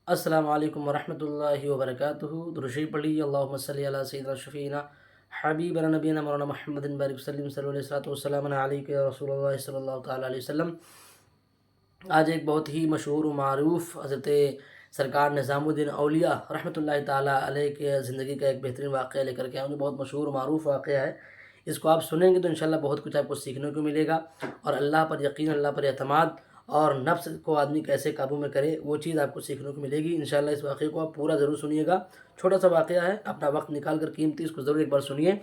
السلام علیکم ورحمۃ اللہ وبرکاتہ۔ درود شریف پڑھی، اللہم صلی علی سیدنا شفیعنا حبیبنا نبینا مولانا محمد بارک وسلم صلی اللہ علیہ وسلم علیک یا رسول اللہ صلی اللہ تعالیٰ علیہ وسلم۔ آج ایک بہت ہی مشہور و معروف حضرت سرکار نظام الدین اولیاء رحمۃ اللہ تعالیٰ علیہ کے زندگی کا ایک بہترین واقعہ لے کر کے آؤں گے۔ بہت مشہور و معروف واقعہ ہے، اس کو آپ سنیں گے تو انشاءاللہ بہت کچھ آپ کو سیکھنے کو ملے گا، اور اللہ پر یقین، اللہ پر اعتماد، اور نفس کو آدمی کیسے قابو میں کرے وہ چیز آپ کو سیکھنے کو ملے گی انشاءاللہ۔ اس واقعے کو آپ پورا ضرور سنیے گا، چھوٹا سا واقعہ ہے، اپنا وقت نکال کر قیمتی اس کو ضرور ایک بار سنیے،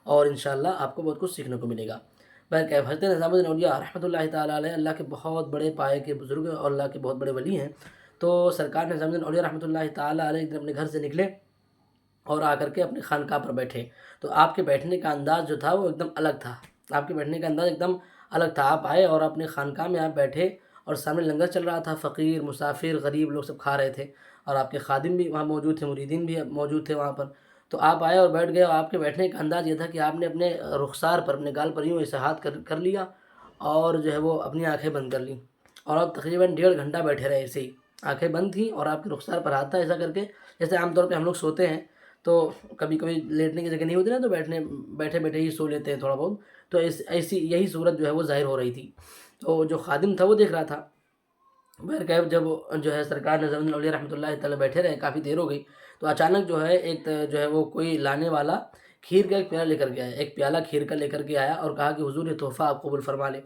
اور انشاءاللہ آپ کو بہت کچھ سیکھنے کو ملے گا۔ بلکہ حضرت نظام الدین اولیاء رحمۃ اللہ تعالیٰ علیہ اللہ کے بہت بڑے پائے کے بزرگ اور اللہ کے بہت بڑے ولی ہیں۔ تو سرکار نظام الدین اولیاء رحمۃ اللہ تعالیٰ علیہ ایک دن اپنے گھر سے نکلے اور آ کر کے اپنے خانقاہ پر بیٹھے، تو آپ کے بیٹھنے کا انداز جو تھا وہ ایک دم الگ تھا۔ آپ کے بیٹھنے کا انداز ایک دم الگ تھا۔ آپ آئے اور اپنے خانقاہ میں آپ بیٹھے، اور سامنے لنگر چل رہا تھا، فقیر، مسافر، غریب لوگ سب کھا رہے تھے، اور آپ کے خادم بھی وہاں موجود تھے، مریدین بھی موجود تھے وہاں پر۔ تو آپ آئے اور بیٹھ گئے، اور آپ کے بیٹھنے کا انداز یہ تھا کہ آپ نے اپنے رخسار پر، اپنے گال پر یوں ایسے ہاتھ کر لیا، اور جو ہے وہ اپنی آنکھیں بند کر لیں، اور آپ تقریباً 1.5 گھنٹہ بیٹھے رہے ایسے ہی، آنکھیں بند تھیں اور آپ کے رخسار پر ہاتھ تھا، ایسا کر کے جیسے عام طور پہ ہم لوگ سوتے ہیں تو کبھی کبھی لیٹنے کی جگہ نہیں ہوتی نا، تو بیٹھے بیٹھے ہی سو لیتے ہیں تھوڑا بہت، تو ایسی یہی صورت جو ہے وہ ظاہر ہو رہی تھی۔ تو جو خادم تھا وہ دیکھ رہا تھا۔ بہرکیف جب جو ہے سرکار نظام الدین اولیاء رحمۃ اللہ تعالیٰ بیٹھے رہے، کافی دیر ہو گئی، تو اچانک جو ہے ایک جو ہے وہ کوئی لانے والا کھیر کا ایک پیالہ لے کر کے آیا، ایک پیالہ کھیر کا لے کر کے آیا، اور کہا کہ حضور یہ تحفہ آپ قبول فرما لیں۔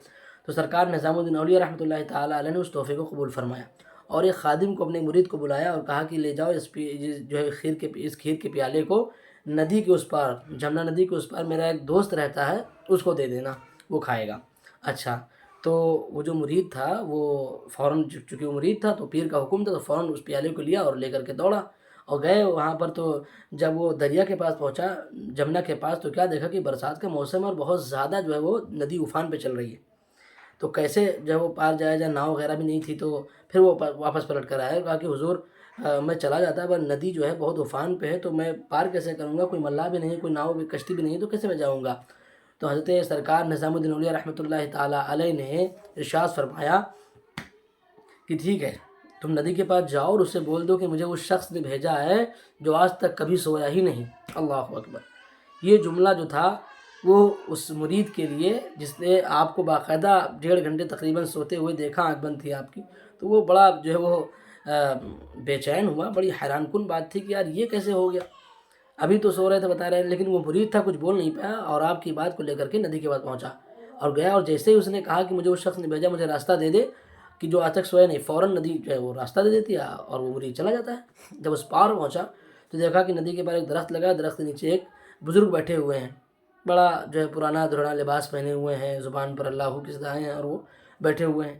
تو سرکار نظام الدین اولیاء رحمۃ اللہ تعالیٰ علیہ نے اس تحفے کو قبول فرمایا، اور ایک خادم کو، اپنے مرید کو بلایا اور کہا کہ لے جاؤ جو ہے اس کھیر کے پیالے کو ندی کے اس پار، جمنا ندی کے اس پار میرا ایک دوست رہتا ہے، اس کو دے دینا، وہ کھائے گا۔ اچھا، تو وہ جو مرید تھا وہ فوراً، چونکہ وہ مرید تھا تو پیر کا حکم تھا، تو فوراً اس پیالے کو لیا اور لے کر کے دوڑا اور گئے وہاں پر۔ تو جب وہ دریا کے پاس پہنچا، جمنا کے پاس، تو کیا دیکھا کہ برسات کا موسم ہے اور بہت زیادہ جو ہے وہ ندی افان پہ چل رہی ہے۔ تو کیسے جو ہے وہ پار جایا جائے، ناؤ وغیرہ بھی نہیں تھی، تو پھر وہ واپس پلٹ کر آیا اور کہا کہ حضور میں چلا جاتا پر ندی جو ہے بہت افان پہ ہے، تو میں پار کیسے کروں گا، کوئی ملاح بھی نہیں، کوئی ناؤ بھی، کشتی بھی نہیں، تو کیسے میں جاؤں گا۔ تو حضرت سرکار نظام الدین اولیاء رحمۃ اللہ تعالیٰ علیہ نے ارشاد فرمایا کہ ٹھیک ہے، تم ندی کے پاس جاؤ اور اس سے بول دو کہ مجھے اس شخص نے بھیجا ہے جو آج تک کبھی سویا ہی نہیں۔ اللہ اکبر۔ یہ جملہ جو تھا وہ اس مرید کے لیے جس نے آپ کو باقاعدہ 1.5 گھنٹے تقریباً سوتے ہوئے دیکھا، آنکھ بند تھی آپ کی، تو وہ بڑا جو ہے وہ بے چین ہوا، بڑی حیران کن بات تھی کہ یار یہ کیسے ہو گیا، ابھی تو سو رہے تھے بتا رہے ہیں، لیکن وہ مرید تھا، کچھ بول نہیں پایا، اور آپ کی بات کو لے کر کے ندی کے پاس پہنچا اور گیا، اور جیسے ہی اس نے کہا کہ مجھے اس شخص نے بھیجا، مجھے راستہ دے دے کہ جو آج تک سویا نہیں، فوراً ندی جو ہے وہ راستہ دے دیتی ہے اور وہ مرید چلا جاتا ہے۔ جب اس پار پہنچا تو دیکھا کہ ندی کے پار ایک درخت لگا ہے، درخت کے نیچے ایک بزرگ بیٹھے ہوئے ہیں، بڑا جو ہے پرانا دھڑا لباس پہنے ہوئے ہیں، زبان پر اللہ کی صدائیں ہیں، اور وہ بیٹھے ہوئے ہیں۔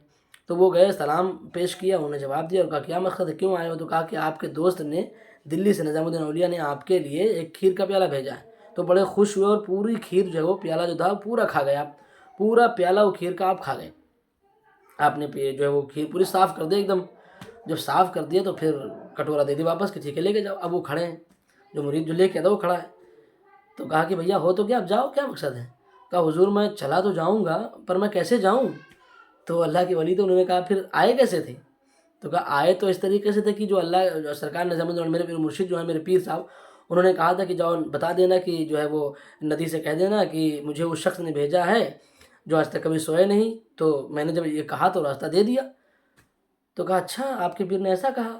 تو وہ گئے، سلام پیش کیا، انہوں نے جواب دیا اور کہا کیا مقصد ہے، کیوں آئے ہو؟ تو کہا کہ آپ کے دوست نے دلی سے، نظام الدین اولیاء نے آپ کے لیے ایک کھیر کا پیالہ بھیجا ہے۔ تو بڑے خوش ہوئے اور پوری کھیر جو ہے وہ پیالہ جو تھا پورا کھا گئے، آپ پورا پیالہ وہ کھیر کا آپ کھا گئے۔ آپ نے جو ہے وہ کھیر پوری صاف کر دی ایک دم، جب صاف کر دیا تو پھر کٹورا دے دی واپس کہ ٹھیک ہے لے کے جاؤ۔ اب وہ کھڑے ہیں، جو مرید جو لے کے آتا وہ کھڑا ہے، تو کہا کہ بھیا ہو تو کیا، اب جاؤ، کیا مقصد ہے؟ کہا حضور میں چلا تو جاؤں گا پر میں کیسے جاؤں؟ تو اللہ کے ولی، تو انہوں نے کہا پھر آئے کیسے تھے؟ تو کہا آئے تو اس طریقے سے تھے کہ جو اللہ سرکار نظام الدین، میرے مرشد جو ہے، میرے پیر صاحب، انہوں نے کہا تھا کہ جاؤ بتا دینا کہ جو ہے وہ ندی سے کہہ دینا کہ مجھے اس شخص نے بھیجا ہے جو آج تک کبھی سوئے نہیں، تو میں نے جب یہ کہا تو راستہ دے دیا۔ تو کہا اچھا، آپ کے پیر نے ایسا کہا؟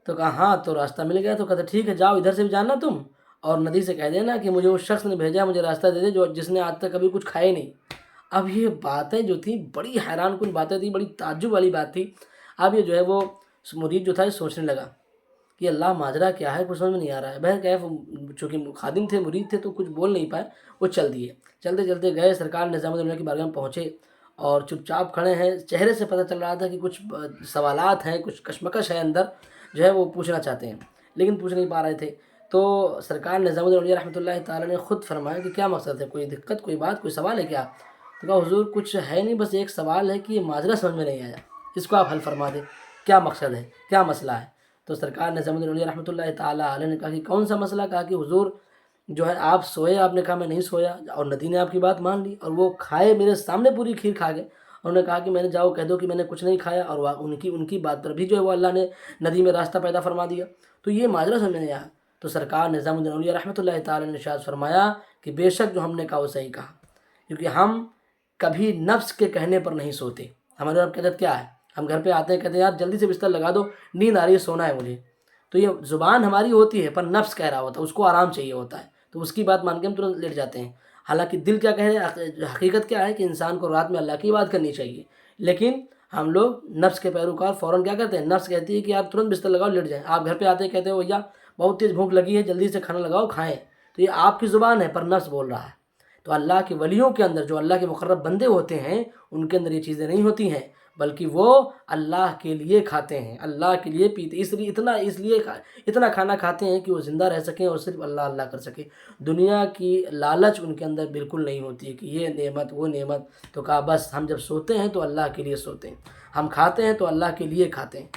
تو کہا ہاں، تو راستہ مل گیا۔ تو کہتا ٹھیک ہے، جاؤ ادھر سے بھی جانا تم، اور ندی سے کہہ دینا کہ مجھے اس شخص نے بھیجا، مجھے راستہ دے دے جس نے آج تک کبھی کچھ کھایا نہیں۔ اب یہ باتیں جو تھیں بڑی حیران کن باتیں تھیں، بڑی تعجب والی بات تھی۔ اب یہ جو ہے وہ مرید جو تھا یہ سوچنے لگا کہ اللہ ماجرا کیا ہے، کچھ سمجھ میں نہیں آ رہا ہے۔ بہرکیف چونکہ خادم تھے، مرید تھے، تو کچھ بول نہیں پائے، وہ چل دیے۔ چلتے چلتے گئے، سرکار نظام الدین کی بارگاہ میں پہنچے اور چپ چاپ کھڑے ہیں، چہرے سے پتہ چل رہا تھا کہ کچھ سوالات ہیں، کچھ کشمکش ہے اندر، جو ہے وہ پوچھنا چاہتے ہیں لیکن پوچھ نہیں پا رہے تھے۔ تو سرکار نظام الدین اولیاء رحمۃ اللہ تعالیٰ نے خود فرمایا کہ کیا مقصد ہے، کوئی دقت، کوئی بات، کوئی سوال ہے کیا؟ تو کہا حضور کچھ ہے نہیں، بس ایک سوال ہے کہ یہ ماجرا سمجھ میں نہیں آیا، اس کو آپ حل فرما دیں، کیا مقصد ہے، کیا مسئلہ ہے؟ تو سرکار نظام الدین اولیاء رحمۃ اللہ تعالیٰ علیہ نے کہا کہ کون سا مسئلہ؟ کہا کہ حضور جو ہے آپ سوئے، آپ نے کہا میں نہیں سویا، اور ندی نے آپ کی بات مان لی، اور وہ کھائے، میرے سامنے پوری کھیر کھا گئے، انہوں نے کہا کہ میں نے جاؤ کہہ دو کہ میں نے کچھ نہیں کھایا، اور ان کی بات پر بھی جو ہے وہ اللہ نے ندی میں راستہ پیدا فرما دیا۔ تو یہ ماجرا سمجھ میں آیا۔ تو سرکار نظام الدین اولیاء رحمۃ اللہ تعالی نے ارشاد فرمایا کہ بے شک جو ہم نے کہا وہ صحیح کہا، کیونکہ ہم کبھی نفس کے کہنے پر نہیں سوتے۔ ہمارے رب کی عادت کیا ہے، ہم گھر پہ آتے ہیں کہتے ہیں یار جلدی سے بستر لگا دو، نیند آ رہی ہے، سونا ہے مجھے۔ تو یہ زبان ہماری ہوتی ہے پر نفس کہہ رہا ہوتا ہے، اس کو آرام چاہیے ہوتا ہے، تو اس کی بات مان کے ہم ترنت لیٹ جاتے ہیں۔ حالانکہ دل کیا کہہ رہے ہیں، حقیقت کیا ہے کہ انسان کو رات میں اللہ کی بات کرنی چاہیے، لیکن ہم لوگ نفس کے پیروکار فوراً کیا کرتے ہیں، نفس کہتی ہے کہ یار ترنت بستر لگاؤ لیٹ جائیں۔ آپ گھر پہ آتے ہیں کہتے ہو بھیا بہت تیز بھوک لگی ہے، جلدی سے کھانا لگاؤ کھائیں، تو یہ آپ کی زبان ہے پر نفس بول رہا ہے۔ تو اللہ کے ولیوں کے اندر، جو اللہ کے مقرب بندے ہوتے ہیں، ان کے اندر یہ چیزیں نہیں ہوتی ہیں، بلکہ وہ اللہ کے لیے کھاتے ہیں، اللہ کے لیے پیتے، اس لیے اتنا کھانا کھاتے ہیں کہ وہ زندہ رہ سکیں اور صرف اللہ اللہ کر سکیں۔ دنیا کی لالچ ان کے اندر بالکل نہیں ہوتی ہے کہ یہ نعمت وہ نعمت۔ تو کہا بس ہم جب سوتے ہیں تو اللہ کے لیے سوتے ہیں، ہم کھاتے ہیں تو اللہ کے لیے کھاتے ہیں۔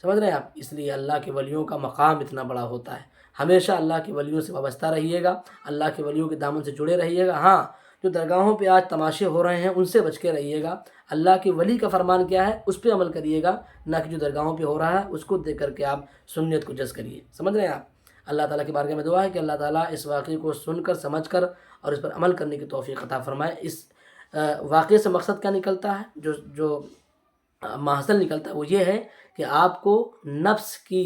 سمجھ رہے ہیں آپ؟ اس لیے اللہ کے ولیوں کا مقام اتنا بڑا ہوتا ہے۔ ہمیشہ اللہ کے ولیوں سے وابستہ رہیے گا، اللہ کے ولیوں کے دامن سے جڑے رہیے گا۔ ہاں، جو درگاہوں پہ آج تماشے ہو رہے ہیں ان سے بچ کے رہیے گا۔ اللہ کے ولی کا فرمان کیا ہے اس پہ عمل کریے گا، نہ کہ جو درگاہوں پہ ہو رہا ہے اس کو دیکھ کر کے آپ سنت کو جز کریے۔ سمجھ رہے ہیں آپ؟ اللہ تعالیٰ کی بارگاہ میں دعا ہے کہ اللہ تعالیٰ اس واقعے کو سن کر سمجھ کر اور اس پر عمل کرنے کی توفیق عطا فرمائے۔ اس واقعے سے مقصد کیا نکلتا ہے، جو محصل نکلتا ہے وہ یہ ہے کہ آپ کو نفس کی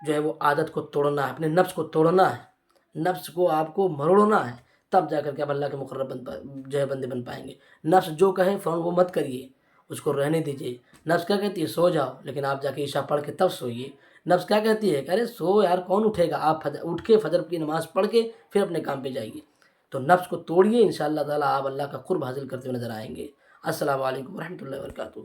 جو ہے وہ عادت کو توڑنا ہے، اپنے نفس کو توڑنا ہے، نفس کو آپ کو مروڑنا ہے، تب جا کر کے آپ اللہ کے مقرب جو ہے بندے بن پائیں گے۔ نفس جو کہے فوراً وہ مت کریے، اس کو رہنے دیجیے۔ نفس کیا کہتی ہے سو جاؤ، لیکن آپ جا کے عشاء پڑھ کے تب سوئیے۔ نفس کیا کہتی ہے کہ ارے سو یار کون اٹھے گا، آپ اٹھ کے فجر کی نماز پڑھ کے پھر اپنے کام پہ جائیے۔ تو نفس کو توڑیے، انشاءاللہ تعالیٰ آپ اللہ کا قرب حاصل کرتے ہوئے نظر آئیں گے۔ السلام علیکم ورحمۃ اللہ وبرکاتہ۔